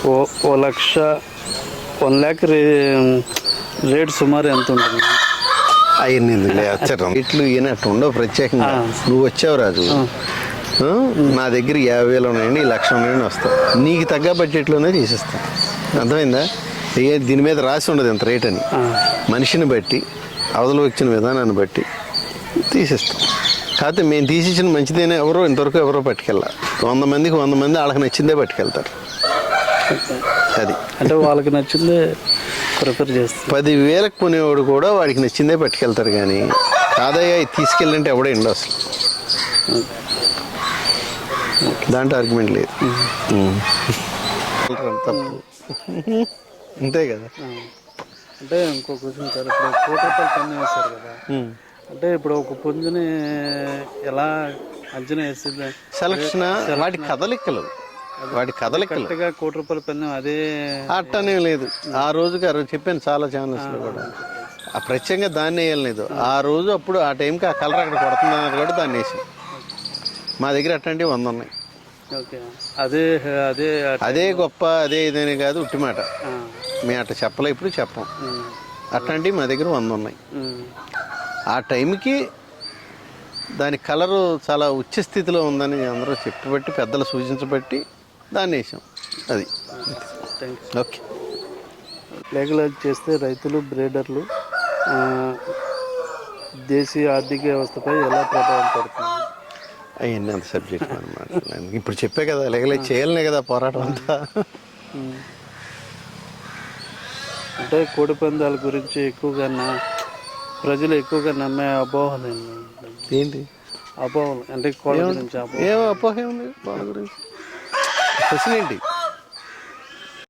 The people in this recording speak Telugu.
ఓ లక్ష 1,00,000 రేట్ సుమారు ఎంత ఉంటుంది? అయ్యింది వచ్చారు ఇట్లు ఈయనట్టు ఉండవు ప్రత్యేకంగా. నువ్వు వచ్చావు రాజు, నా దగ్గర 50,000 ఉన్నాయండి, 1,00,000 ఉన్నాయండి వస్తావు. నీకు తగ్గ బడ్జెట్లోనే తీసిస్తాను. అర్థమైందా? దీని మీద రాసి ఉండదు ఎంత రేట్ అని. మనిషిని బట్టి, అవతల వచ్చిన విధానాన్ని బట్టి తీసిస్తాం. కాకపోతే మేము తీసిచ్చిన మంచిదైనా ఇంతవరకు ఎవరో పట్టుకెళ్ళా. 100 మందికి 100 మంది వాళ్ళకి నచ్చిందే పట్టుకెళ్తారు. అది అంటే వాళ్ళకి నచ్చిందే ప్రిఫర్ చేస్తారు. 10,000కి కొనేవాడు కూడా వాడికి నచ్చిందే పట్టుకెళ్తారు. కానీ కాదయ్యా ఇది తీసుకెళ్ళంటే ఎవడే ఇండో అసలు. దాంట్లో ఆర్గ్యుమెంట్ లేదు. తప్పు అంతే కదా. అంటే ఇంకో క్వశ్చన్ సార్, ఇప్పుడు 1 కోటి రూపాయలు పన్ను వేస్తారు కదా, అంటే ఇప్పుడు ఒక పుంజుని ఎలా అంచనా వేస్తుంది? సెలక్షన్ వాటి కదలికలు 1 కోటి రూపాయల పన్ను అదే అట్టనే లేదు. ఆ రోజుకి చెప్పాను చాలా ఛానల్స్లో కూడా, ఆ ప్రత్యేకంగా దాన్ని వేయలేదు. ఆ రోజు అప్పుడు ఆ టైంకి ఆ కలర్ అక్కడ కొడుతుంది అన్నారు కాబట్టి దాన్ని వేసి. మా దగ్గర అట్లాంటివి 100 ఉన్నాయి. ఓకే, అదే అదే అదే గొప్ప అదే ఇదేనే కాదు, ఉట్టి మాట. మేము అట్లా చెప్పలే, ఇప్పుడు చెప్పం. అట్లాంటివి మా దగ్గర 100 ఉన్నాయి. ఆ టైంకి దాని కలరు చాలా ఉచ్చ స్థితిలో ఉందని అందరూ చెప్పబట్టి, పెద్దలు సూచించబట్టి దాన్ని వేసాం. అది ఓకే. లీగలైజ్ చేస్తే రైతులు, బ్రీడర్లు, దేశీయ ఆర్థిక వ్యవస్థపై ఎలా ప్రభావం పడుతుంది? అవన్నీ అంత సబ్జెక్ట్ అనమాట. ఇప్పుడు చెప్పే కదా, లీగలైజ్ చేయాలనే కదా పోరాటం అంతా. అంటే కోడి పందాల గురించి ఎక్కువగా ప్రజలు ఎక్కువగా నమ్మే అపోహలు ఏంటి? అపోహలు అంటే కోళ్ళ గురించి ఏమో అపోహ ఉంది వాళ్ళ గురించి. క్వశ్చన్ ఏంటి?